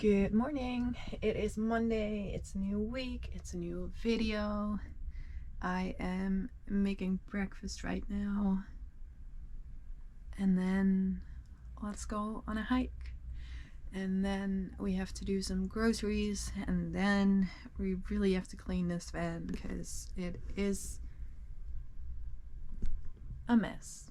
Good morning. It is Monday. It's a new week. It's a new video. I am making breakfast right now. And then let's go on a hike. And then we have to do some groceries. And then we really have to clean this van because it is a mess.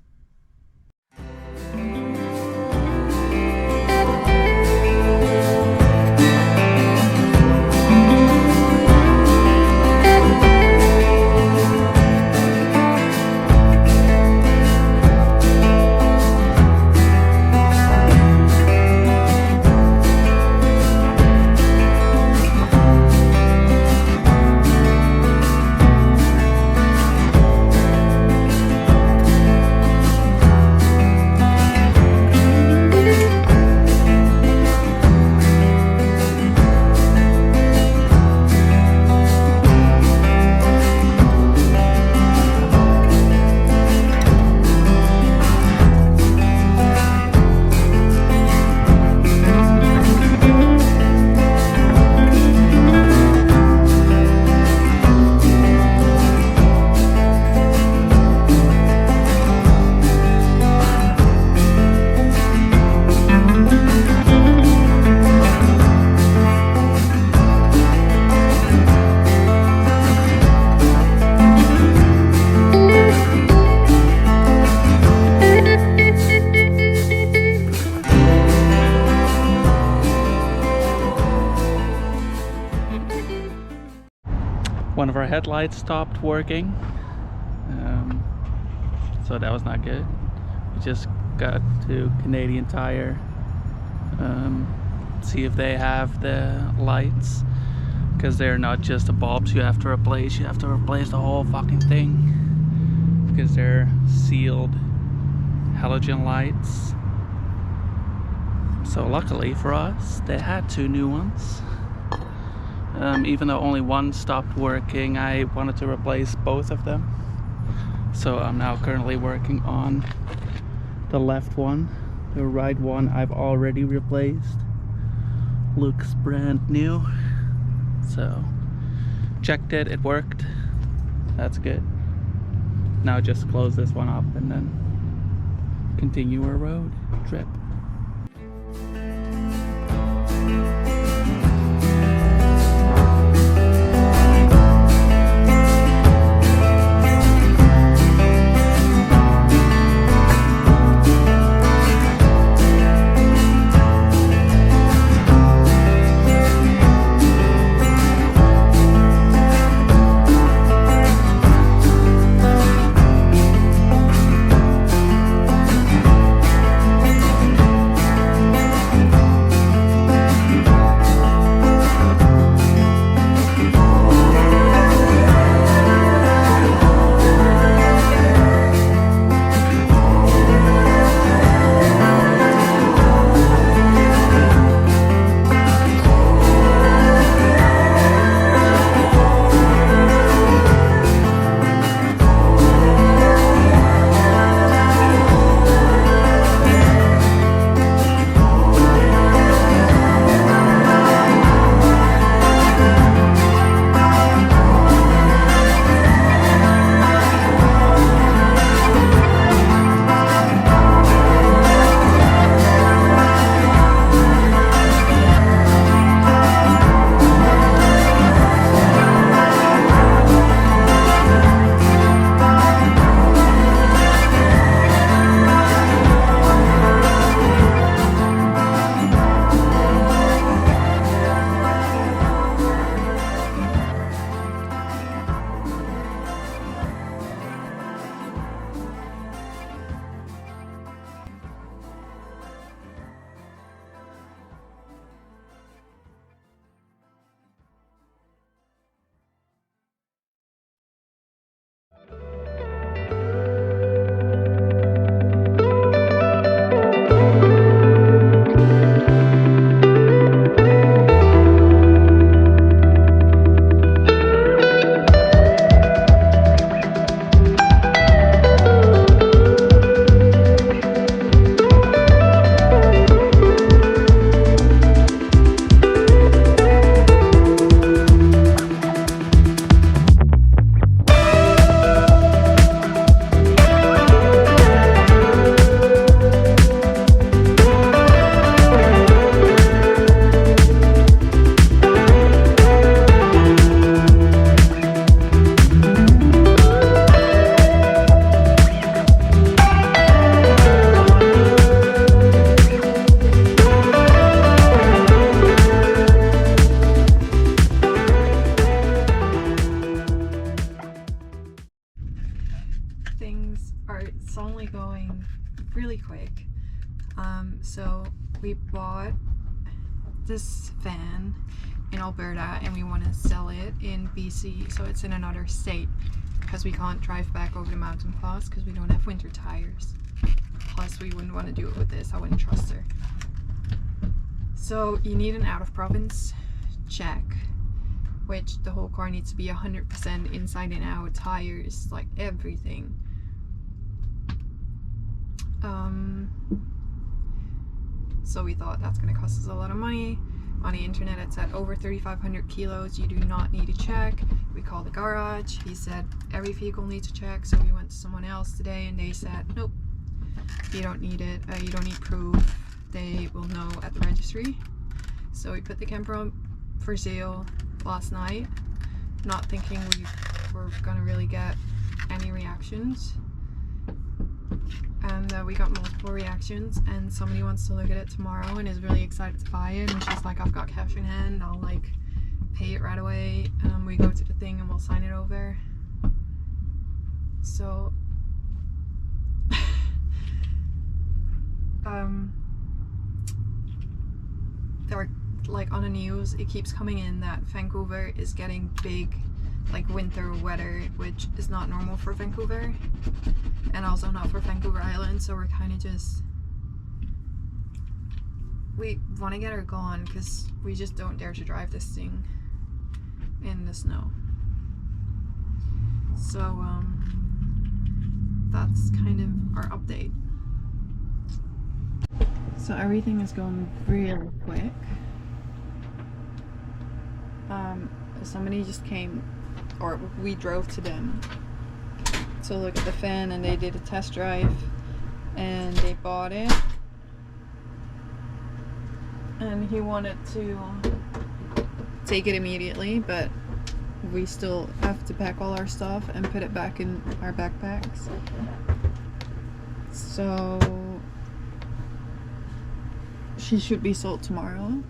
One of our headlights stopped working, so that was not good. We just got to Canadian Tire, see if they have the lights, because they're not just the bulbs you have to replace the whole fucking thing, because they're sealed halogen lights. So luckily for us, they had two new ones. Even though only one stopped working, I wanted to replace both of them. So I'm now currently working on the left one. The right one I've already replaced. Looks brand new. So checked it, it worked. That's good. Now just close this one up and then continue our road trip. So we bought this van in Alberta and we want to sell it in BC, so it's in another state, because we can't drive back over the mountain pass because we don't have winter tires. Plus we wouldn't want to do it with this, I wouldn't trust her. So you need an out of province check, which the whole car needs to be 100% inside and out, tires, like everything. So we thought that's going to cost us a lot of money. On the internet it said over 3,500 kilos you do not need a check. We called the garage, he said every vehicle needs a check, so we went to someone else today and they said nope, you don't need it, you don't need proof, they will know at the registry. So we put the camper on for sale last night, not thinking we were gonna really get any reactions, and we got multiple reactions, and somebody wants to look at it tomorrow and is really excited to buy it, and she's like, I've got cash in hand, I'll like pay it right away. We go to the thing and we'll sign it over. So they're like on the news, it keeps coming in that Vancouver is getting big like winter weather, which is not normal for Vancouver and also not for Vancouver Island. So we're kind of just, we want to get her gone because we just don't dare to drive this thing in the snow. So that's kind of our update. So everything is going really quick. Somebody just came, or we drove to them to look at the fan, and they did a test drive and they bought it, and he wanted to take it immediately, but we still have to pack all our stuff and put it back in our backpacks. So she should be sold tomorrow.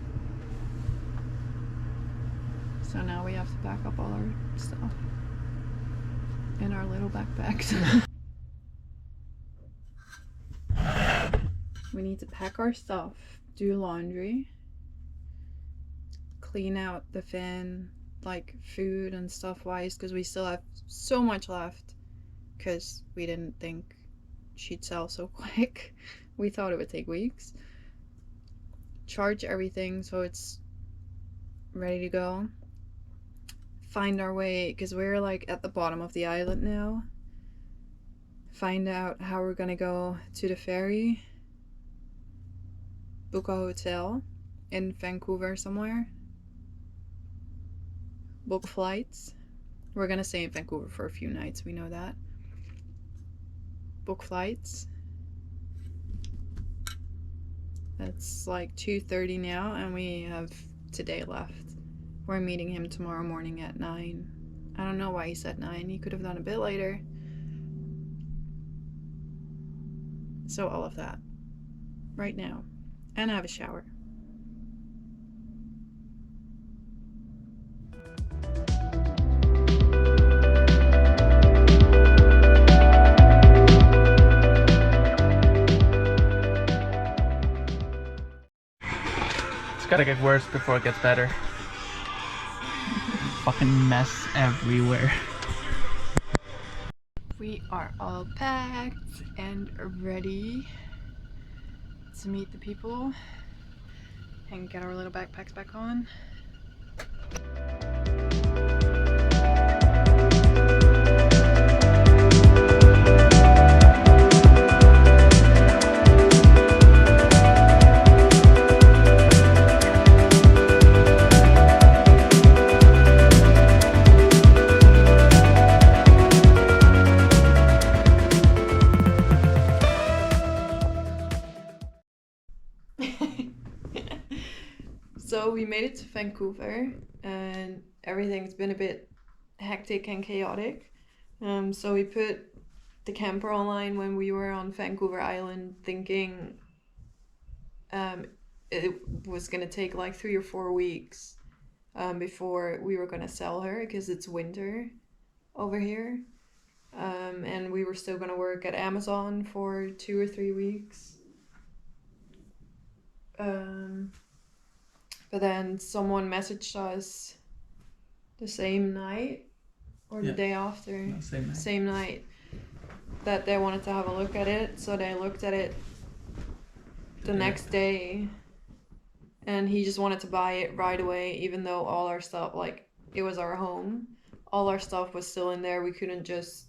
So now we have to pack up all our stuff in our little backpacks. We need to pack our stuff, do laundry, clean out the fan, like food and stuff wise, because we still have so much left, because we didn't think she'd sell so quick. We thought it would take weeks. Charge everything so it's ready to go. Find our way, because we're like at the bottom of the island now. Find out how we're gonna go to the ferry. Book a hotel in Vancouver somewhere. Book flights. We're gonna stay in Vancouver for a few nights, we know that. Book flights. It's like 2:30 now and we have today left. We're meeting him tomorrow morning at 9. I don't know why he said 9. He could have done a bit later. So all of that right now. And I have a shower. It's gotta get worse before it gets better. Fucking mess everywhere. We are all packed and ready to meet the people and get our little backpacks back on. So we made it to Vancouver and everything's been a bit hectic and chaotic. So we put the camper online when we were on Vancouver Island, thinking it was gonna take like 3 or 4 weeks before we were gonna sell her, because it's winter over here. And we were still gonna work at Amazon for 2 or 3 weeks. But then someone messaged us the same night or the day after. No, same night. Same night. That they wanted to have a look at it. So they looked at it the next day. And he just wanted to buy it right away, even though all our stuff, like, it was our home. All our stuff was still in there. We couldn't just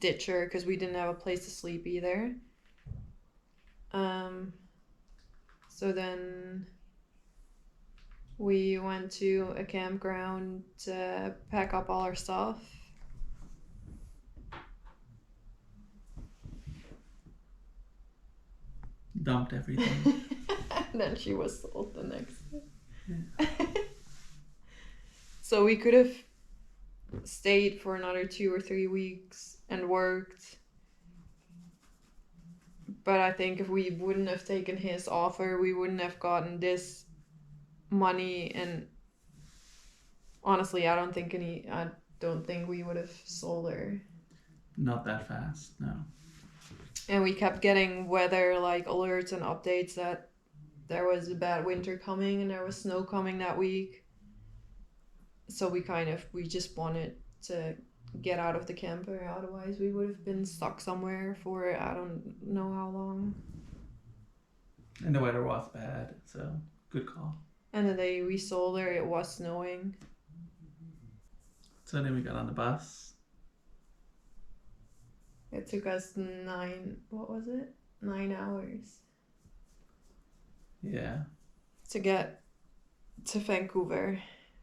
ditch her because we didn't have a place to sleep either. So then we went to a campground to pack up all our stuff. Dumped everything. And then she was sold the next day. Yeah. So we could have stayed for another 2 or 3 weeks and worked. But I think if we wouldn't have taken his offer, we wouldn't have gotten this money. And honestly, I don't think we would have sold her. Not that fast, no. And we kept getting weather like alerts and updates that there was a bad winter coming and there was snow coming that week. So we just wanted to get out of the camper, otherwise we would have been stuck somewhere for I don't know how long. And the weather was bad, so good call. And the day we sold her, it was snowing. So then we got on the bus. It took us 9 hours Yeah. to get to Vancouver.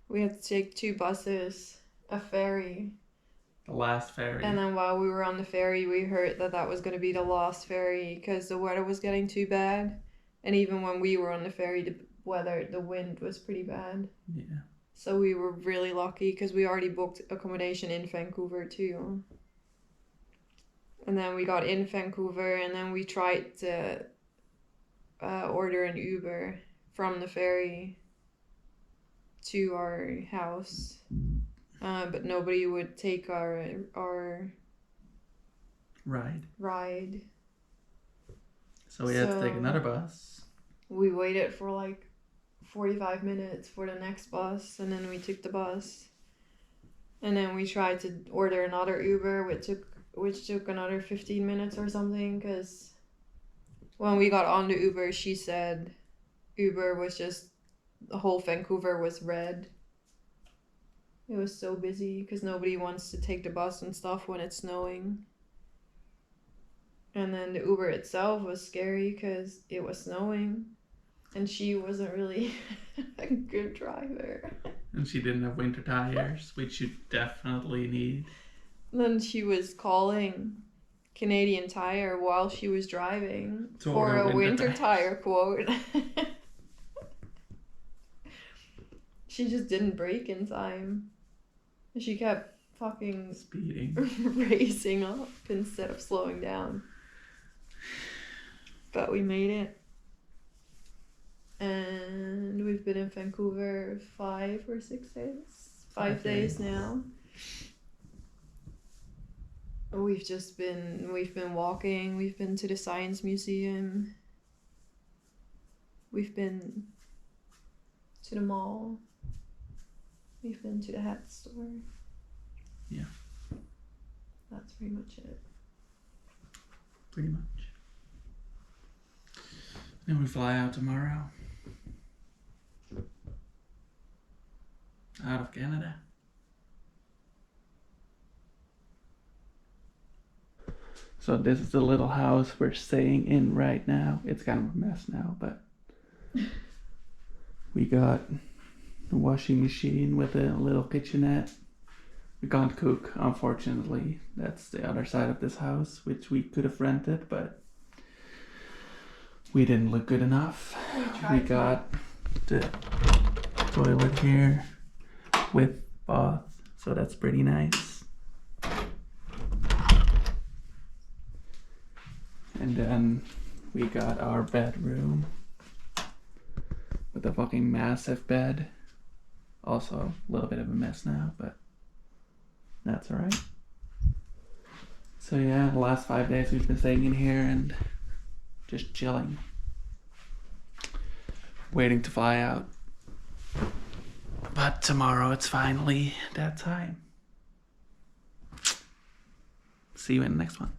We had to take 2 buses, a ferry. The last ferry. And then while we were on the ferry, we heard that was going to be the last ferry because the weather was getting too bad. And even when we were on the ferry, the wind was pretty bad. Yeah. So we were really lucky because we already booked accommodation in Vancouver too. And then we got in Vancouver and then we tried to order an Uber from the ferry to our house. But nobody would take our ride. So we had to take another bus. We waited for like 45 minutes for the next bus, and then we took the bus. And then we tried to order another Uber, which took another 15 minutes or something, because when we got on the Uber, she said Uber was just, the whole Vancouver was red. It was so busy because nobody wants to take the bus and stuff when it's snowing. And then the Uber itself was scary because it was snowing and she wasn't really a good driver. And she didn't have winter tires, which you definitely need. Then she was calling Canadian Tire while she was driving for a winter tire quote. She just didn't brake in time. She kept fucking speeding, racing up instead of slowing down. But we made it. And we've been in Vancouver 5 or 6 days. 5 days now. We've been walking, we've been to the Science Museum. We've been to the mall. We've been to the hat store. Yeah. That's pretty much it. Pretty much. Then we fly out tomorrow. Out of Canada. So this is the little house we're staying in right now. It's kind of a mess now, but we got a washing machine with a little kitchenette. We can't cook, unfortunately. That's the other side of this house, which we could have rented, but we didn't look good enough. We got the toilet here with bath, so that's pretty nice. And then we got our bedroom with a fucking massive bed. Also a little bit of a mess now, but that's alright. So yeah, the last 5 days we've been staying in here and just chilling. waiting to fly out. But tomorrow it's finally that time. See you in the next one.